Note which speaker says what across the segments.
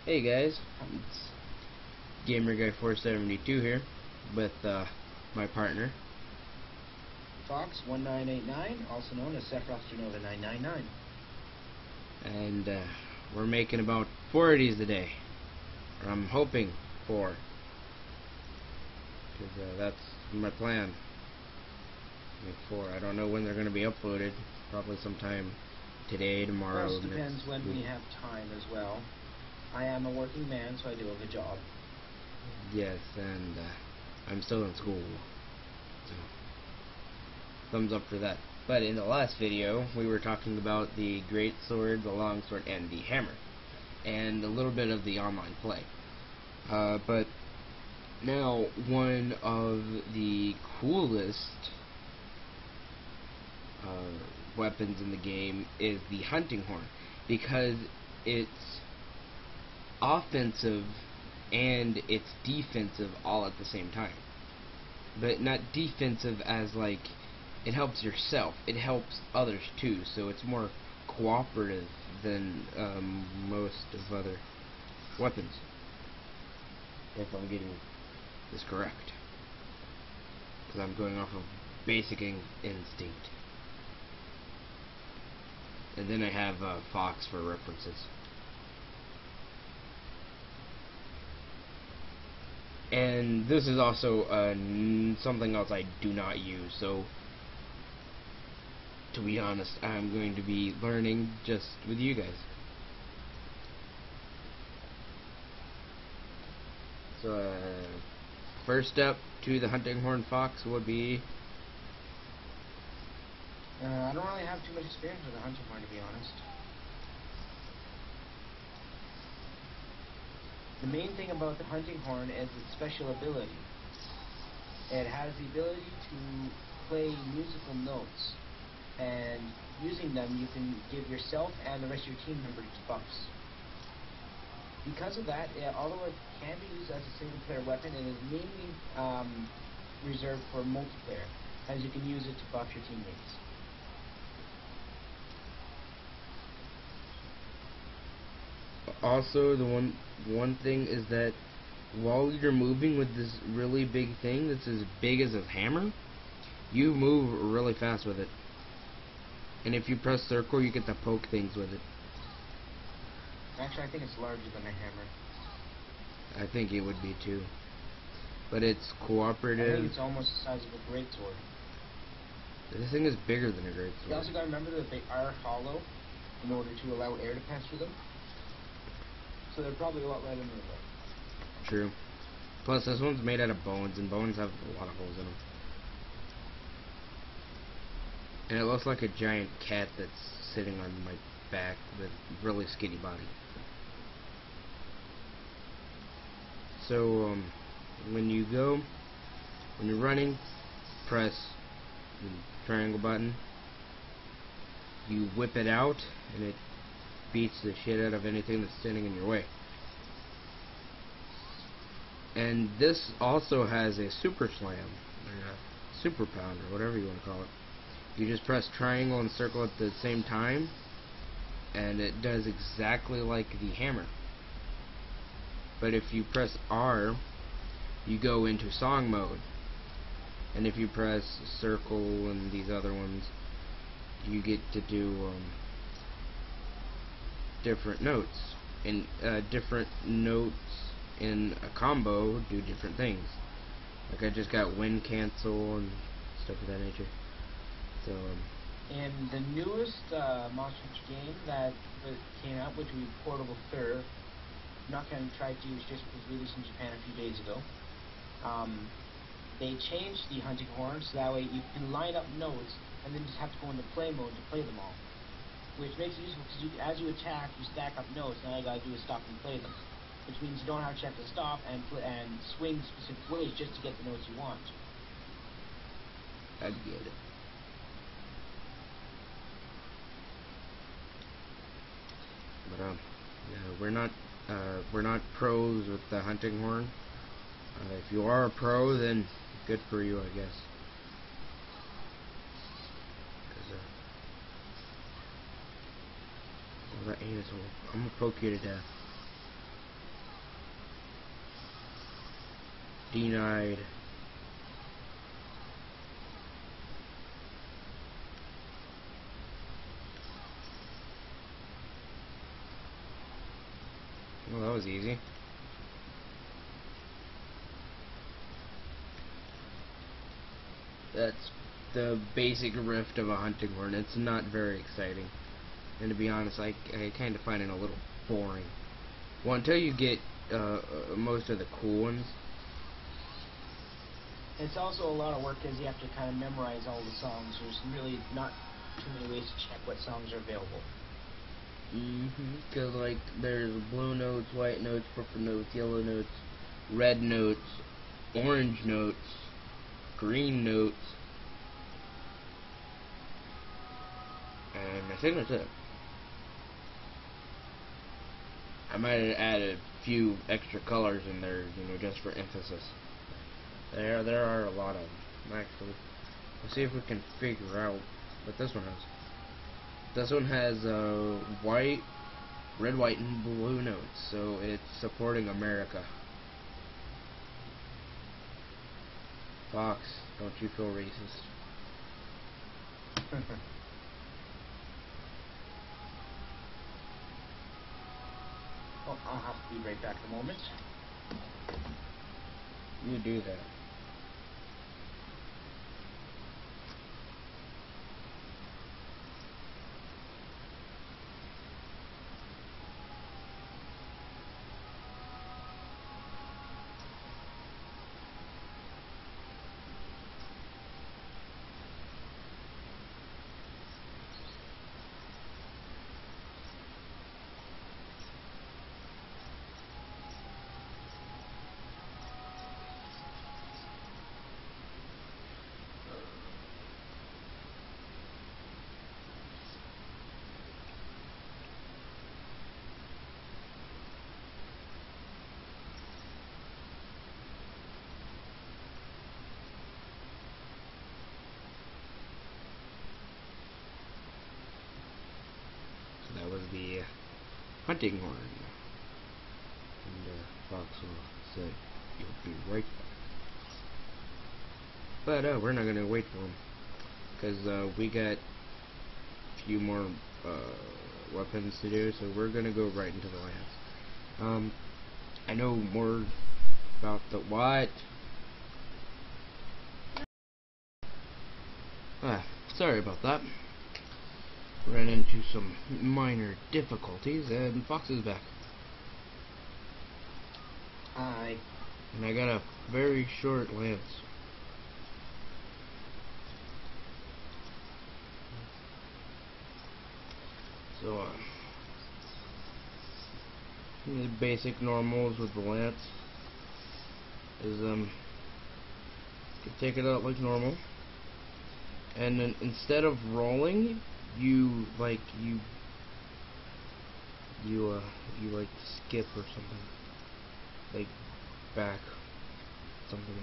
Speaker 1: Hey guys, it's GamerGuy472 here with my partner.
Speaker 2: Fox1989, also known as Sephiroth Genova 999.
Speaker 1: And we're making about 4 of these a day. Or I'm hoping 4. Because that's my plan. Make 4. I don't know when they're going to be uploaded. Probably sometime today, tomorrow.
Speaker 2: Well, it depends when we have time as well. I am a working man, so I do have a job.
Speaker 1: Yes, and I'm still in school. So, thumbs up for that. But in the last video, we were talking about the great sword, the long sword, and the hammer, and a little bit of the online play. But now, one of the coolest weapons in the game is the hunting horn, because it's offensive and it's defensive all at the same time. But not defensive as like it helps yourself, it helps others too, so it's more cooperative than most of other weapons, if I'm getting this correct, because I'm going off of basic instinct. And then I have Fox for references. And this is also something else I do not use, so to be honest, I'm going to be learning just with you guys. So first step to the hunting horn fox would be...
Speaker 2: I don't really have too much experience with the hunting horn, to be honest. The main thing about the hunting horn is its special ability. It has the ability to play musical notes, and using them you can give yourself and the rest of your team members buffs. Because of that, although it can be used as a single player weapon, it is mainly reserved for multiplayer, as you can use it to buff your teammates.
Speaker 1: Also, the one thing is that while you're moving with this really big thing that's as big as a hammer, you move really fast with it. And if you press circle, you get to poke things with it.
Speaker 2: Actually, I think it's larger than a hammer.
Speaker 1: I think it would be too. But it's cooperative.
Speaker 2: I think it's almost the size of a greatsword.
Speaker 1: This thing is bigger than a greatsword.
Speaker 2: You also gotta remember that they are hollow in order to allow air to pass through them. So they're probably a lot lighter than they look.
Speaker 1: True. Plus, this one's made out of bones, and bones have a lot of holes in them. And it looks like a giant cat that's sitting on my back with a really skinny body. So, when you're running, press the triangle button. You whip it out, and it beats the shit out of anything that's standing in your way. And this also has a super slam, or a super pound, or whatever you want to call it. You just press triangle and circle at the same time, and it does exactly like the hammer. But if you press R, you go into song mode. And if you press circle and these other ones, you get to do different notes. And different notes in a combo do different things. Like I just got wind cancel and stuff of that nature. So
Speaker 2: in the newest Monster Hunter game that came out, which will be Portable Third, not going to try to use just because it released in Japan a few days ago. They changed the hunting horn so that way you can line up notes and then just have to go into play mode to play them all, which makes it useful because as you attack, you stack up notes, and all you gotta do is stop and play them, which means you don't actually have to stop and swing specific ways just to get the notes you want.
Speaker 1: I get it. But yeah, we're not pros with the hunting horn. If you are a pro, then good for you, I guess. Well, that anus hole. I'm gonna poke you to death. Denied. Well, that was easy. That's the basic rift of a hunting horn. It's not very exciting. And to be honest, I kind of find it a little boring. Well, until you get most of the cool ones.
Speaker 2: It's also a lot of work because you have to kind of memorize all the songs. There's really not too many ways to check what songs are available.
Speaker 1: Because, like, there's blue notes, white notes, purple notes, yellow notes, red notes, orange notes, green notes, and I think that's it. I might have added a few extra colors in there, you know, just for emphasis. There are a lot of them, actually. Let's see if we can figure out what this one has. This one has white, red, white, and blue notes, so it's supporting America. Fox, don't you feel racist?
Speaker 2: Well, I'll have to be right back in a moment.
Speaker 1: You do that. That was the hunting horn. And Fox will say, "You'll be right back." But we're not going to wait for him. Because we got a few more weapons to do, so we're going to go right into the lance. I know more about the what? Sorry about that. Ran into some minor difficulties, and Fox is back.
Speaker 2: Hi.
Speaker 1: And I got a very short lance. So, the basic normals with the lance is, you can take it out like normal, and then instead of rolling, you like skip or something, like back something.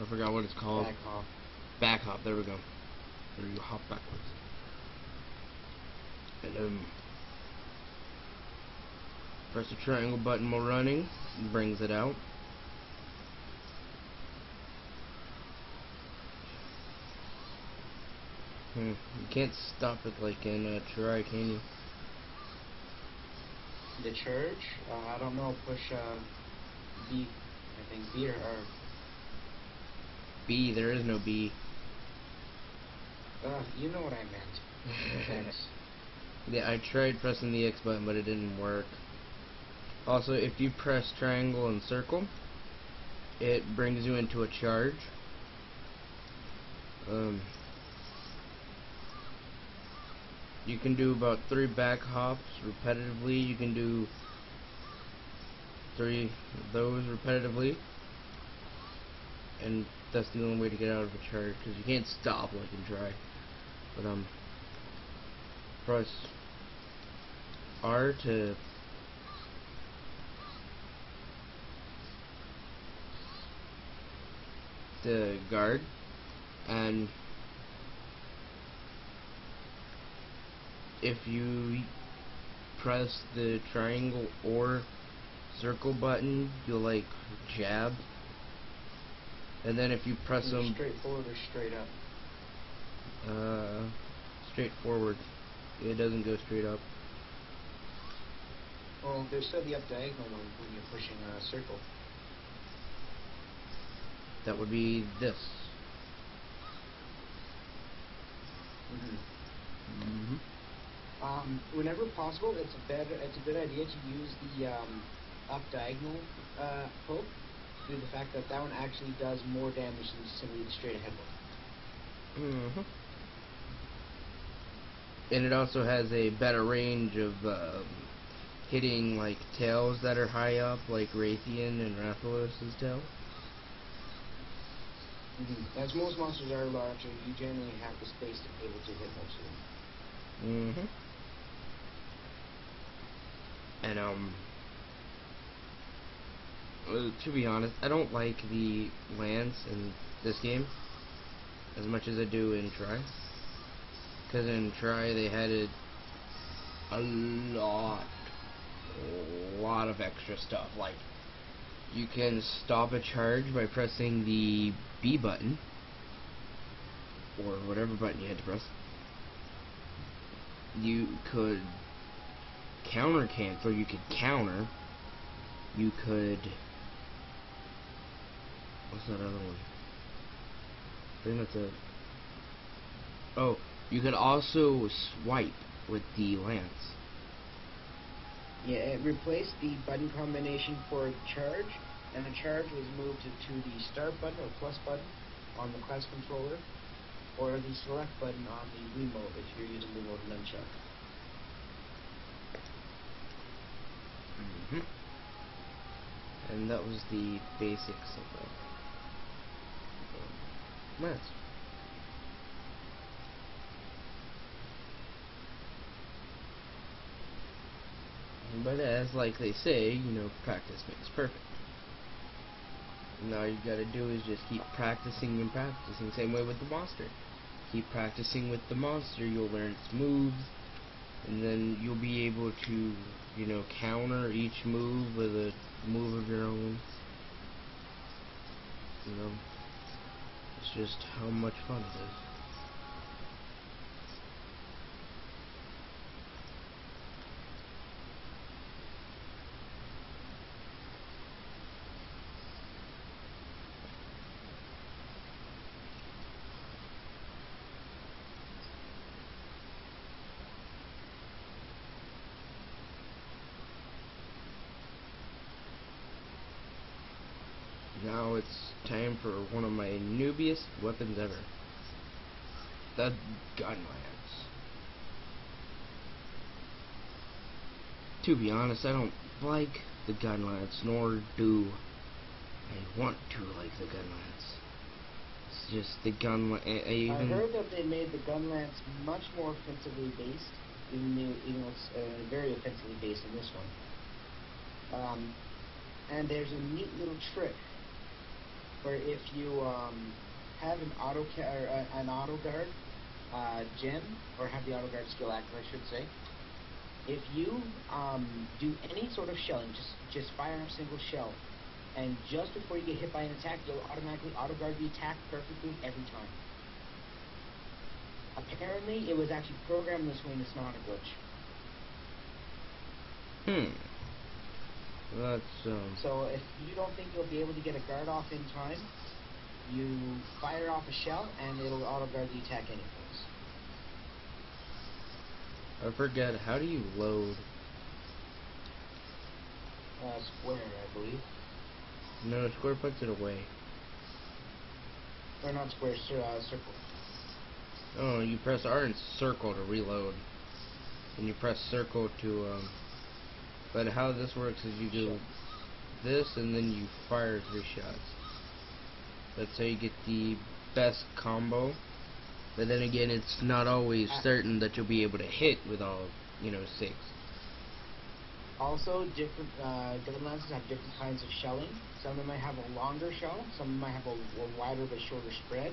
Speaker 1: I forgot what it's called.
Speaker 2: Back hop.
Speaker 1: Back hop. There we go. Or you hop backwards. And press the triangle button while running. It brings it out. You can't stop it like in Try, can you?
Speaker 2: The church? I don't know. Push B. I think B or
Speaker 1: B. There is no B.
Speaker 2: You know what I meant. Thanks.
Speaker 1: Yeah, I tried pressing the X button, but it didn't work. Also, if you press triangle and circle, it brings you into a charge. You can do about 3 back hops repetitively. You can do 3 of those repetitively. And that's the only way to get out of a charge, because you can't stop like in Try. But, press R to guard, and if you press the triangle or circle button, you'll like jab, And then if you press them
Speaker 2: straight forward or straight up.
Speaker 1: straight forward, it doesn't go straight up.
Speaker 2: Well, there's still the up diagonal one when you're pushing a circle.
Speaker 1: That would be this.
Speaker 2: Whenever possible, it's a good idea to use the up diagonal poke, due to the fact that that one actually does more damage than simply the straight ahead one.
Speaker 1: And it also has a better range of hitting like tails that are high up, like Raytheon and Rathalos' tail.
Speaker 2: As most monsters are larger, you generally have the space to be able to hit most of them.
Speaker 1: And to be honest, I don't like the lance in this game as much as I do in Try. Because in Try they had a lot of extra stuff. Like, you can stop a charge by pressing the B button, or whatever button you had to press. You could counter cancel, you could counter, you could... What's that other one? I think that's a... Oh, you could also swipe with the lance.
Speaker 2: Yeah, it replaced the button combination for charge, and the charge was moved to the start button or plus button on the class controller, or the select button on the Wiimote if you're using the Wiimote nunchuck.
Speaker 1: And that was the basics of the lance. But as like they say, you know, practice makes perfect. And all you gotta do is just keep practicing and practicing. Same way with the monster. Keep practicing with the monster, you'll learn its moves, and then you'll be able to, you know, counter each move with a move of your own. You know, it's just how much fun it is. Now it's time for one of my noobiest weapons ever. The gun lance. To be honest, I don't like the gun lance, nor do I want to like the gun lance. It's just the gun lance.
Speaker 2: I heard that they made the gun lance much more offensively based, even though it's very offensively based in this one. And there's a neat little trick where if you have an auto guard gem, or have the auto guard skill active, I should say, if you do any sort of shelling, just fire a single shell, and just before you get hit by an attack, you'll automatically auto guard the attack perfectly every time. Apparently, it was actually programmed this way, and it's not a glitch.
Speaker 1: That's,
Speaker 2: So if you don't think you'll be able to get a guard off in time, you fire off a shell and it'll auto-guard the attack anyways.
Speaker 1: I forget, how do you load?
Speaker 2: Square, I believe.
Speaker 1: No, square puts it away.
Speaker 2: Or not square, circle.
Speaker 1: Oh, you press R and circle to reload. And you press circle to, But how this works is you do this and then you fire 3 shots. That's how you get the best combo. But then again, it's not always certain that you'll be able to hit with all, 6.
Speaker 2: Also, different gun lances have different kinds of shelling. Some of them might have a longer shell, some of them might have a wider but shorter spread.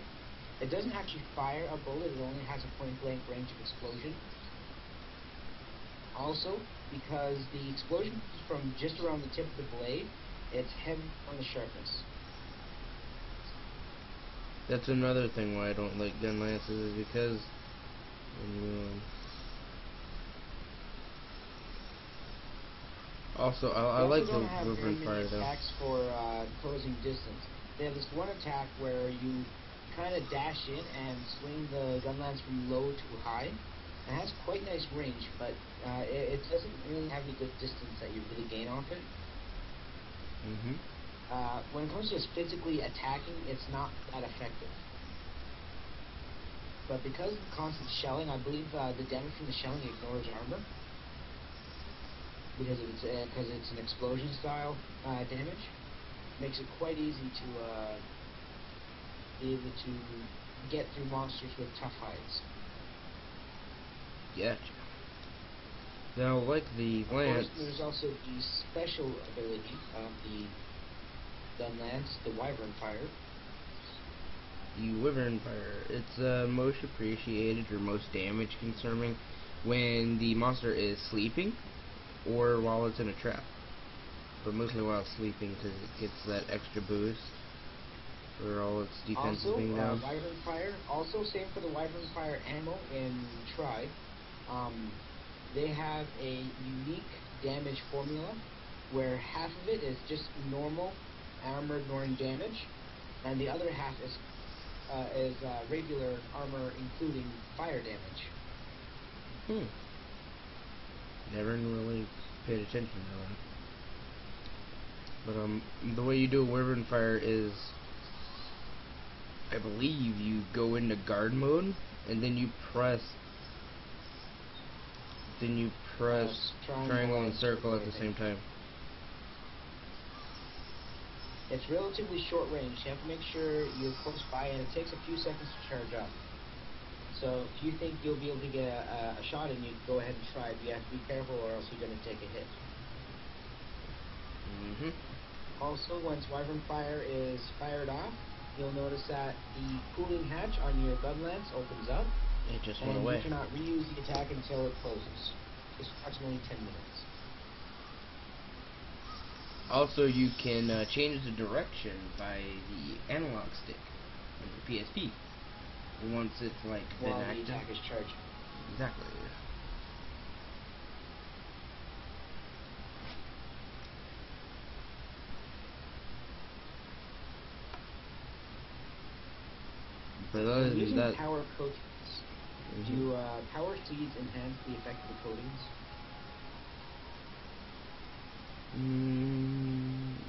Speaker 2: It doesn't actually fire a bullet, it only has a point-blank range of explosion. Also, because the explosion is from just around the tip of the blade, it's heavy on the sharpness.
Speaker 1: That's another thing why I don't like gun lances, is because when you also I
Speaker 2: They also
Speaker 1: like the
Speaker 2: don't have very
Speaker 1: Wyvern
Speaker 2: many
Speaker 1: Fire though.
Speaker 2: attacks for closing distance. They have this one attack where you kind of dash in and swing the gun lance from low to high. It has quite nice range, but it doesn't really have any good distance that you really gain off it. When it comes to just physically attacking, it's not that effective. But because of the constant shelling, I believe the damage from the shelling ignores armor. Because it's an explosion style damage. Makes it quite easy to be able to get through monsters with tough hides.
Speaker 1: Gotcha. Now, like the lance,
Speaker 2: Of course, there's also the special ability of the gun lance, the Wyvern Fire.
Speaker 1: the Wyvern Fire. It's most appreciated or most damage consuming when the monster is sleeping or while it's in a trap. But mostly while it's sleeping, because it gets that extra boost for all its defenses
Speaker 2: Also,
Speaker 1: being down.
Speaker 2: Wyvern Fire. Also, same for the Wyvern Fire ammo in Tri. They have a unique damage formula where half of it is just normal armor ignoring damage, and the other half is regular armor including fire damage.
Speaker 1: Never really paid attention to that. But the way you do a Wyvern Fire is, I believe you go into guard mode and then you press triangle and circle at the same time.
Speaker 2: It's relatively short range. You have to make sure you're close by, and it takes a few seconds to charge up. So if you think you'll be able to get a shot in, you go ahead and try it. You have to be careful, or else you're going to take a hit. Also, once Wyvern Fire is fired off, you'll notice that the cooling hatch on your gun lance opens up.
Speaker 1: It just went away.
Speaker 2: And you cannot reuse the attack until it closes. It's approximately 10 minutes.
Speaker 1: Also, you can change the direction by the analog stick on the PSP. Once it's like been
Speaker 2: while
Speaker 1: active.
Speaker 2: the attack is charging.
Speaker 1: Exactly. But other than
Speaker 2: Using
Speaker 1: that,
Speaker 2: power coatings, do power seeds enhance the effect of the coatings?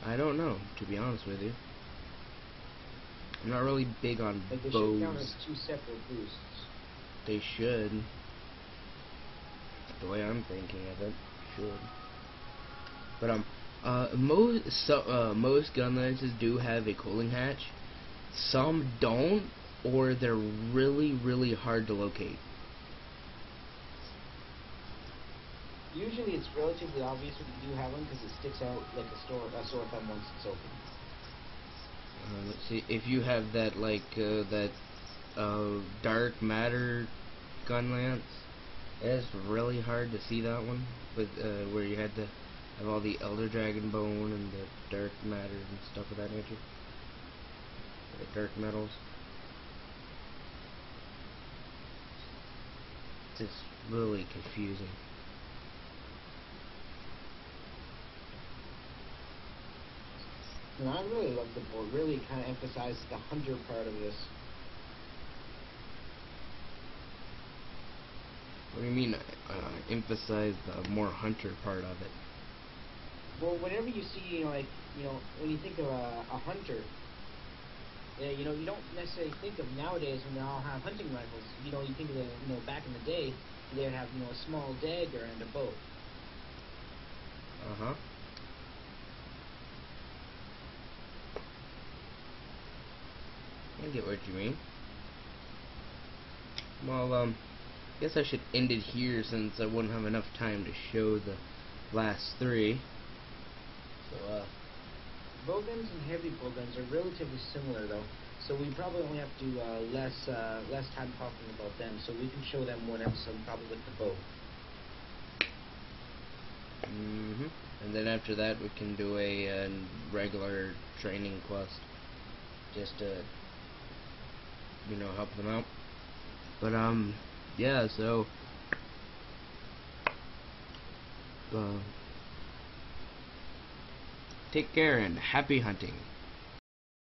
Speaker 1: I don't know, to be honest with you. I'm not really big on
Speaker 2: Like they
Speaker 1: bows.
Speaker 2: should count as two separate boosts.
Speaker 1: They should. The way I'm thinking of it, should. But most gun lances do have a cooling hatch. Some don't, or they're really, really hard to locate.
Speaker 2: Usually it's relatively obvious when you do have one because it sticks out like a sore thumb once it's open.
Speaker 1: Let's see, if you have that dark matter gun lance, it's really hard to see that one, with where you had to have all the Elder Dragon bone and the dark matter and stuff of that nature, the dark metals. It's just really confusing.
Speaker 2: And I really love the board. Really kind of emphasizes the hunter part of this.
Speaker 1: What do you mean, emphasize the more hunter part of it?
Speaker 2: Well, whenever you see, when you think of a hunter, you don't necessarily think of nowadays when they all have hunting rifles. You think of back in the day, they'd have, a small dagger and a bow.
Speaker 1: I get what you mean. Well, guess I should end it here since I wouldn't have enough time to show the last three. So,
Speaker 2: Bowguns and heavy bowguns are relatively similar, though. So we probably only have to do less time talking about them. So we can show them one episode probably with the bow.
Speaker 1: And then after that we can do a regular training quest. Just to help them out. But yeah, so take care and happy hunting.